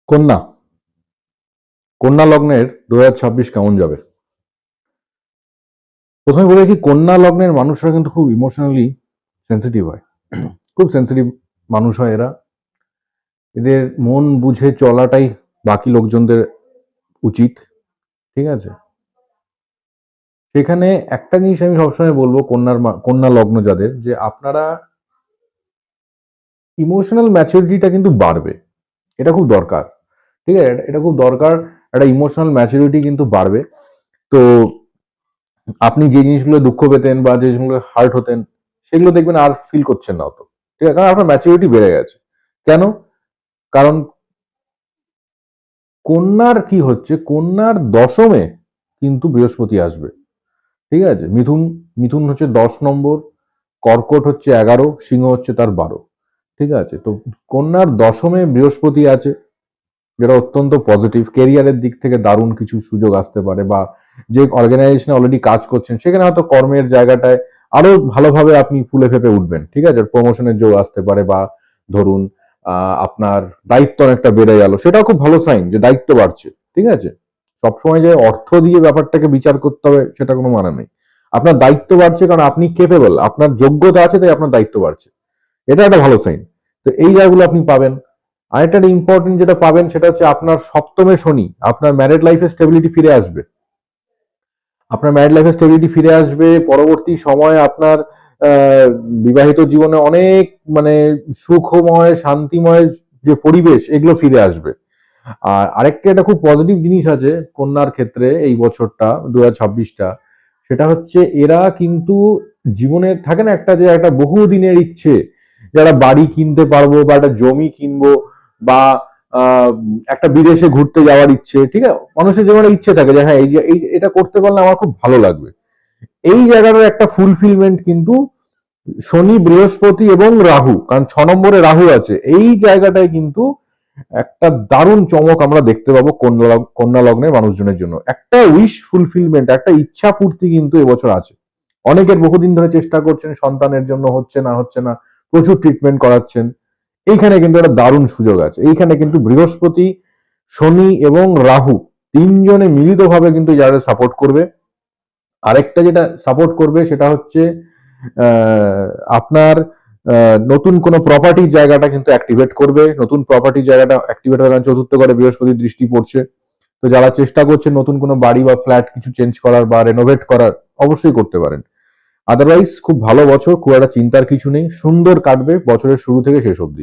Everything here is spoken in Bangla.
কন্যা কন্যা লগ্নের 2026 কেমন যাবে? প্রথমে বলে কি, কন্যা লগ্নের মানুষরা কিন্তু খুব ইমোশনালি সেন্সিটিভ হয়। খুব সেন্সিটিভ মানুষ হয় এরা। এদের মন বুঝে চলাটাই বাকি লোকজনদের উচিত। ঠিক আছে? সেখানে একটা জিনিস আমি সবসময় বলবো কন্যা লগ্ন যাদের, যে আপনারা ইমোশনাল ম্যাচুরিটিটা কিন্তু বাড়বে। এটা খুব দরকার। ঠিক আছে? এটা খুব দরকার। একটা ইমোশনাল ম্যাচুরিটি কিন্তু বাড়বে। তো আপনি যে জিনিসগুলো দুঃখ পেতেন বা যে জিনিসগুলো হার্ট হতেন, সেগুলো দেখবেন আর ফিল করছেন না অত। ঠিক আছে? কারণ আপনার ম্যাচুরিটি বেড়ে গেছে। কেন? কারণ কন্যার কি হচ্ছে, কন্যার দশমে কিন্তু বৃহস্পতি আসবে। ঠিক আছে? মিথুন মিথুন হচ্ছে 10 নম্বর, কর্কট হচ্ছে 11, সিংহ হচ্ছে তার 12। ঠিক আছে? তো কন্যার দশমে বৃহস্পতি আছে, যেটা অত্যন্ত পজিটিভ। কেরিয়ারের দিক থেকে দারুণ কিছু সুযোগ আসতে পারে, বা যে অর্গানাইজেশনে অলরেডি কাজ করছেন সেখানে হয়তো কর্মের জায়গাটায় আরো ভালোভাবে আপনি ফুলে ফেপে উঠবেন। ঠিক আছে? প্রমোশনের যোগ আসতে পারে, বা ধরুন আপনার দায়িত্ব অনেকটা বেড়ে গেল, সেটাও খুব ভালো সাইন যে দায়িত্ব বাড়ছে। ঠিক আছে? সবসময় যে অর্থ দিয়ে ব্যাপারটাকে বিচার করতে হবে সেটা কোনো মানে নেই। আপনার দায়িত্ব বাড়ছে কারণ আপনি কেপেবল, আপনার যোগ্যতা আছে, তাই আপনার দায়িত্ব বাড়ছে। এটা একটা ভালো সাইন। তো এই জায়গাগুলো আপনি পাবেন। আরেকটা ইম্পর্টেন্ট যেটা পাবেন সেটা হচ্ছে আপনার সপ্তমে শনি, আপনার ম্যারিড লাইফে স্টেবিলিটি ফিরে আসবে। আপনার ম্যারিড লাইফে স্টেবিলিটি ফিরে আসবে। পরবর্তী সময়ে আপনার বিবাহিত জীবনে অনেক মানে সুখময় শান্তিময় যে পরিবেশ, এগুলো ফিরে আসবে। আর আরেকটা একটা খুব পজিটিভ জিনিস আছে কন্যার ক্ষেত্রে এই বছরটা 2026টা, সেটা হচ্ছে এরা কিন্তু জীবনের থাকে না একটা, যে একটা বহুদিনের ইচ্ছে, যারা বাড়ি কিনতে পারবো বা একটা জমি কিনবো, বা আহ, একটা বিদেশে ঘুরতে যাওয়ার ইচ্ছে। ঠিক আছে? মানুষের জীবনে ইচ্ছে থাকে যে হ্যাঁ, এই যে এটা করতে পারলে আমার খুব ভালো লাগবে। এই জায়গাটার একটা ফুলফিলমেন্ট কিন্তু শনি, বৃহস্পতি এবং রাহু, কারণ 6 নম্বরে রাহু আছে, এই জায়গাটায় কিন্তু একটা দারুণ চমক আমরা দেখতে পাবো কন্যা লগ্নের মানুষজনের জন্য। একটা উইশ ফুলফিলমেন্ট, একটা ইচ্ছা পূর্তি কিন্তু এবছর আছে। অনেকের বহুদিন ধরে চেষ্টা করছেন, সন্তানের জন্য হচ্ছে না, প্রচুর ট্রিটমেন্ট করাচ্ছেন। এইখানে কিন্তু একটা দারুণ সুযোগ আছে। এইখানে কিন্তু বৃহস্পতি, শনি এবং রাহু তিনজনে মিলিতভাবে কিন্তু যারা সাপোর্ট করবে। আরেকটা যেটা সাপোর্ট করবে সেটা হচ্ছে আহ, আপনার নতুন কোনো প্রপার্টির জায়গাটা কিন্তু অ্যাক্টিভেট করবে। নতুন প্রপার্টির জায়গাটা অ্যাক্টিভেট হবে কারণ চতুর্থ ঘরে বৃহস্পতির দৃষ্টি পড়ছে। তো যারা চেষ্টা করছেন নতুন কোনো বাড়ি বা ফ্ল্যাট কিছু চেঞ্জ করার বা রেনোভেট করার, অবশ্যই করতে পারেন। আদারওয়াইজ খুব ভালো বছর, খুব একটা চিন্তার কিছু নেই, সুন্দর কাটবে বছরের শুরু থেকে শেষ অবধি।